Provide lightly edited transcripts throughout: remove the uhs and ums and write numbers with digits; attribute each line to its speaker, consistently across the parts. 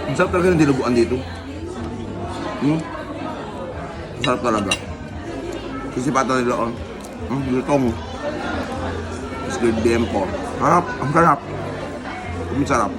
Speaker 1: Ang sarap talaga ng dinuguan dito. Hmm? Ang sarap talaga. Sisipatan nila on. Lutong. Squid Dempo. Harap. Ang sarap. Ang sarap.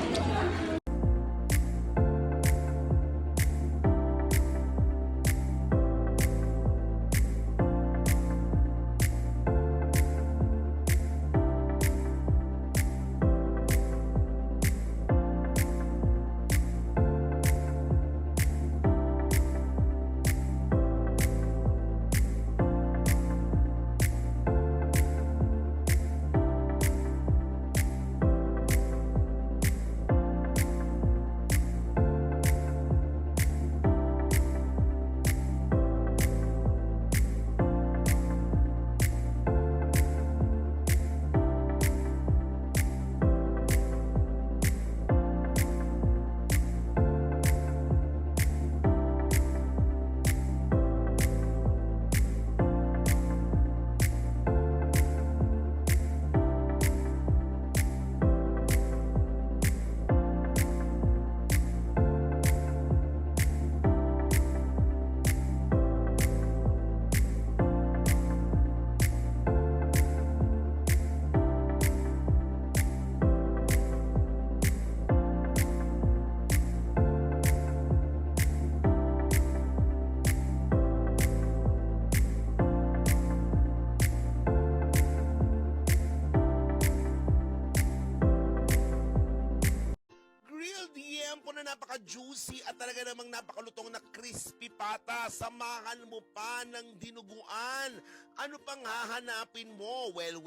Speaker 2: Grilled yempo na napaka-juicy at talaga namang napakalutong na crispy pata. Samahan mo pa ng dinuguan. Ano pang hahanapin mo? Well,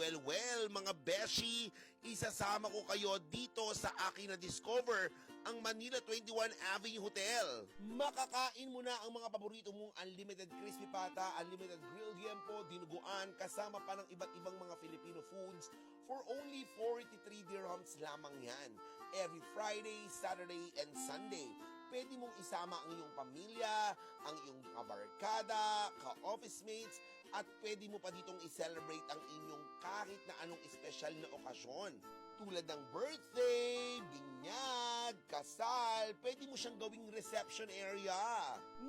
Speaker 2: mga beshi, isasama ko kayo dito sa akin na discover ang Manila 21 Avenue Hotel. Makakain mo na ang mga paborito mong unlimited crispy pata, unlimited grilled yempo, dinuguan, kasama pa ng iba't ibang mga Filipino foods for only 43 dirhams lamang yan. Every Friday, Saturday, and Sunday. Pwede mong isama ang iyong pamilya, ang iyong kabarkada, ka-office mates, at pwede mo pa ditong i-celebrate ang inyong kahit na anong espesyal na okasyon. Tulad ng birthday, binyag, kasal, pwede mo siyang gawing reception area.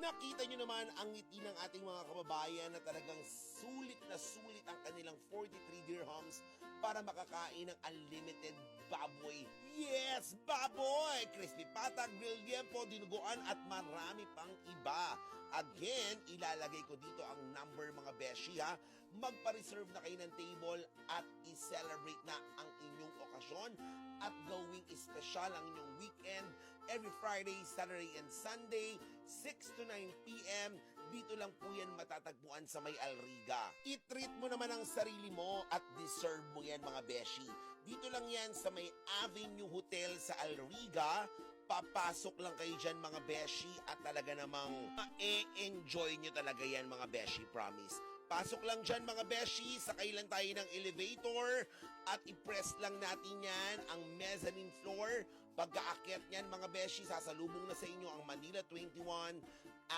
Speaker 2: Nakita nyo naman ang ngiti ng ating mga kababayan na talagang sulit na sulit ang kanilang 43 dirhams para makakain ng unlimited baboy. Yes, baboy! Crispy pata, grilled yempo, dinuguan at marami pang iba. Again, ilalagay ko dito ang number mga beshi ha. Magpa-reserve na kayo ng table at i-celebrate na ang inyong okasyon at gawing espesyal ang inyong weekend every Friday, Saturday, and Sunday, 6 to 9 p.m. Dito lang po yan matatagpuan sa may Alriga. I-treat mo naman ang sarili mo at deserve mo yan mga beshi. Dito lang yan sa may Avenue Hotel sa Alriga. Papasok lang kayo dyan mga beshi at talaga namang ma-enjoy nyo talaga yan mga beshi, promise. Pasok lang dyan mga beshi, sakay lang tayo ng elevator at i-press lang natin yan ang mezzanine floor. Pagka-akyat niyan mga beshi, sasalubong na sa inyo ang Manila 21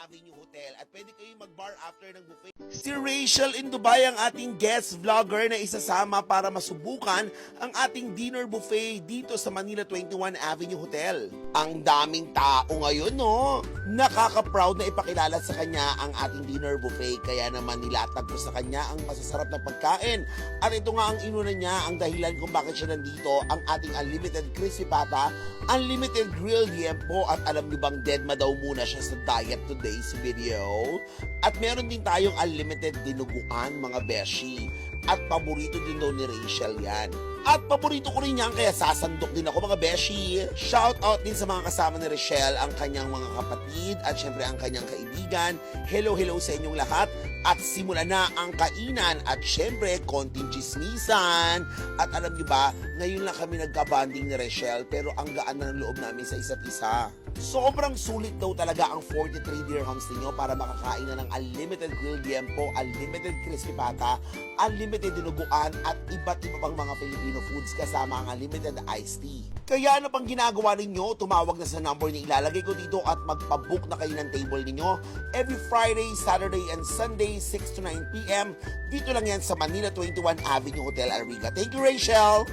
Speaker 2: Avenue Hotel at pwede kayo mag-bar after ng buffet. Si Rachel in Dubai ang ating guest vlogger na isasama para masubukan ang ating dinner buffet dito sa Manila 21 Avenue Hotel. Ang daming tao ngayon, no? Nakaka-proud na ipakilala sa kanya ang ating dinner buffet kaya naman nilatag ko sa kanya ang masasarap na pagkain. At ito nga ang inuna niya, ang dahilan kung bakit siya nandito, ang ating unlimited crispy pata, unlimited grilled yempo at alam niyo bang dead ma daw muna siya sa diet today's video. At meron din tayong unlimited dinuguan mga beshi. At paborito din daw ni Rachel yan. At paborito ko rin yan kaya sasandok din ako mga beshi. Shout out din sa mga kasama ni Rachel, ang kanyang mga kapatid at syempre ang kanyang kaibigan. Hello sa inyong lahat. At simulan na ang kainan at syempre konting chismisan. At alam niyo ba, ngayon lang kami nagka-bonding ni Rachel pero ang gaan na ng loob namin sa isa't isa. Sobrang sulit daw talaga ang 43 dirhams ninyo para makakain na ng unlimited grilled yempo, unlimited crispy pata, unlimited dinuguan at iba't iba pang mga Filipino foods kasama ang unlimited iced tea. Kaya ano pang ginagawa ninyo? Tumawag na sa number na ilalagay ko dito at magpabook na kayo ng table ninyo every Friday, Saturday, and Sunday, 6 to 9 p.m. Dito lang yan sa Manila 21 Avenue Hotel Alriga. Thank you, Rachel!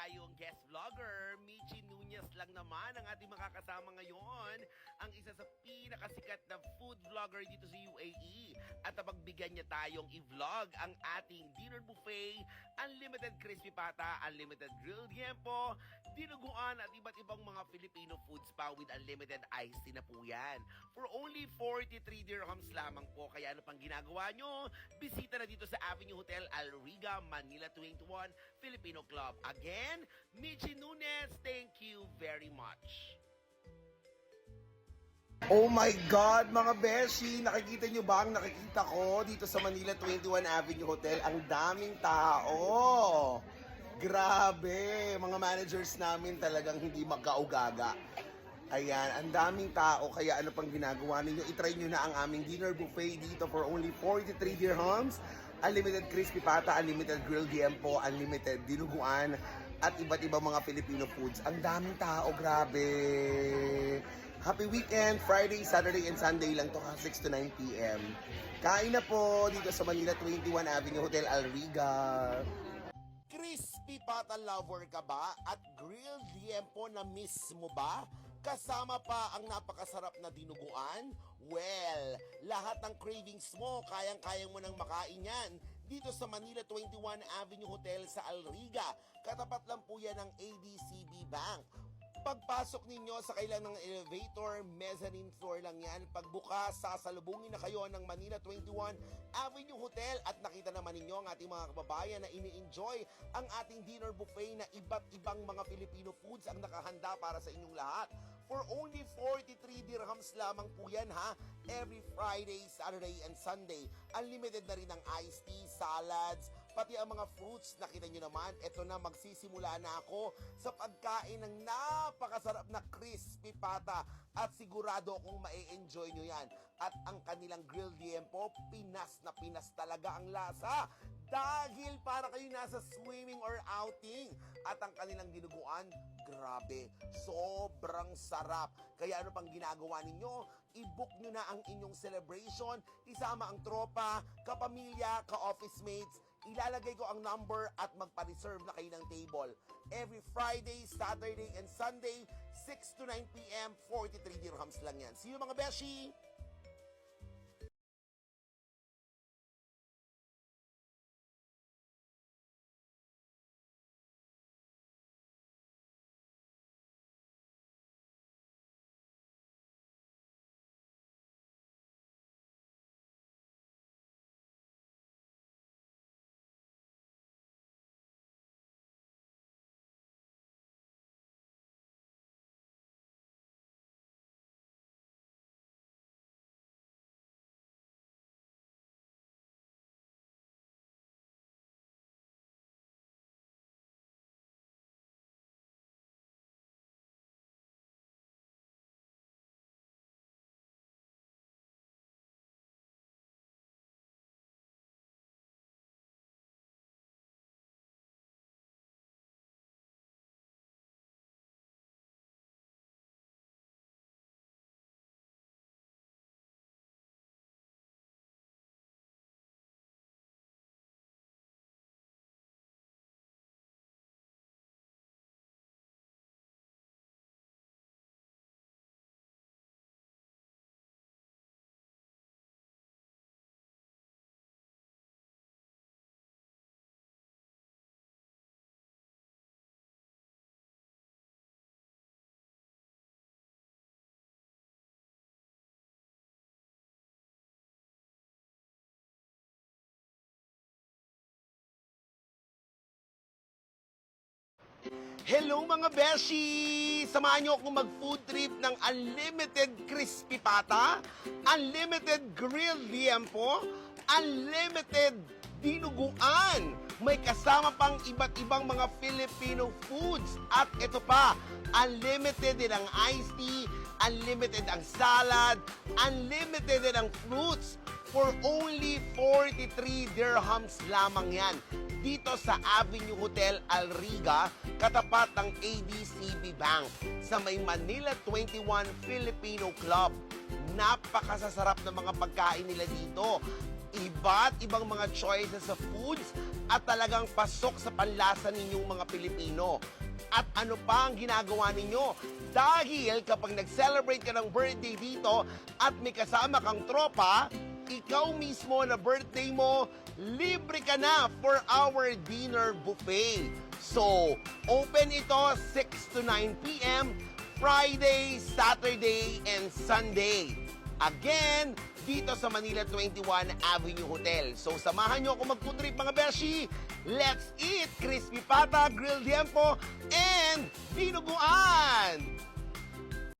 Speaker 2: tayong guest vlogger. Michi Nunez lang naman ang ating makakasama ngayon. Ang isa sa pinakasikat na food vlogger dito sa UAE. At napagbigyan niya tayong i-vlog ang ating dinner buffet, unlimited crispy pata, unlimited grilled yempo, dinuguan at iba't ibang mga Filipino foods pa with unlimited iced tea na po yan. For only 43 dirhams lamang po. Kaya ano pang ginagawa nyo? Bisita na dito sa Avenue Hotel Al Riga, Manila 21, Filipino Club. Again, Michi Nunez, thank you very much.
Speaker 1: Oh my God, mga beshi! Nakikita nyo ba ang nakikita ko dito sa Manila 21 Avenue Hotel? Ang daming tao! Grabe! Mga managers namin talagang hindi magkaugaga. Ayan, ang daming tao. Kaya ano pang ginagawa ninyo? I-try nyo na ang aming dinner buffet dito for only 43 dirhams. Unlimited crispy pata, unlimited grilled yempo, unlimited dinuguan, at iba't ibang mga Filipino foods. Ang daming tao, grabe! Happy weekend! Friday, Saturday, and Sunday lang to, 6 to 9 p.m. Kain na po dito sa Manila 21 Avenue Hotel Al Riga.
Speaker 2: Crispy pata lover ka ba? At grilled yempo na miss mo ba? Kasama pa ang napakasarap na dinuguan? Well, lahat ng cravings mo, kayang-kayang mo nang makain yan dito sa Manila 21 Avenue Hotel sa Al Riga. Katapat lang po yan ng ADCB Bank. Pagpasok ninyo sa kailan ng elevator, mezzanine floor lang yan. Pagbukas, sasalubungin na kayo ng Manila 21 Avenue Hotel at nakita naman ninyo ang ating mga kababayan na ini-enjoy ang ating dinner buffet na iba't ibang mga Filipino foods ang nakahanda para sa inyong lahat. For only 43 dirhams lamang po yan ha. Every Friday, Saturday, and Sunday. Unlimited na rin ang iced tea, salads, pati ang mga fruits. Nakita nyo naman, eto na magsisimula na ako sa pagkain ng napakasarap na crispy pata. At sigurado akong ma-enjoy nyo yan. At ang kanilang grilled yempo, Pinas na Pinas talaga ang lasa. Dahil para kayo nasa swimming or outing. At ang kanilang dinuguan, grabe, sobrang sarap. Kaya ano pang ginagawa ninyo? I-book nyo na ang inyong celebration, isama ang tropa, kapamilya, ka-office mates. Ilalagay ko ang number at magpa-reserve na kayo ng table. Every Friday, Saturday, and Sunday, 6 to 9 p.m., 43 dirhams lang yan. See you mga beshi! Hello mga beshi! Samahan niyo akong mag-food trip ng unlimited crispy pata, unlimited grilled liempo, unlimited dinuguan. May kasama pang iba't ibang mga Filipino foods. At ito pa, unlimited din ang iced tea, unlimited ang salad, unlimited din ang fruits. For only 43 dirhams lamang yan. Dito sa Avenue Hotel Al Riga, katapat ng ADCB Bank, sa may Manila 21 Filipino Club. Napakasasarap ng mga pagkain nila dito. Iba't ibang mga choices sa foods at talagang pasok sa panlasa ninyong mga Pilipino. at ano pa ang ginagawa ninyo. Dahil kapag nag-celebrate ka ng birthday dito at may kasama kang tropa, ikaw mismo na birthday mo, libre ka na for our dinner buffet. So, open ito 6 to 9 p.m. Friday, Saturday, and Sunday. Again, dito sa Manila 21 Avenue Hotel. So, samahan nyo ako mag-food trip mga beshi. Let's eat crispy pata, grilled liempo, and dinuguan!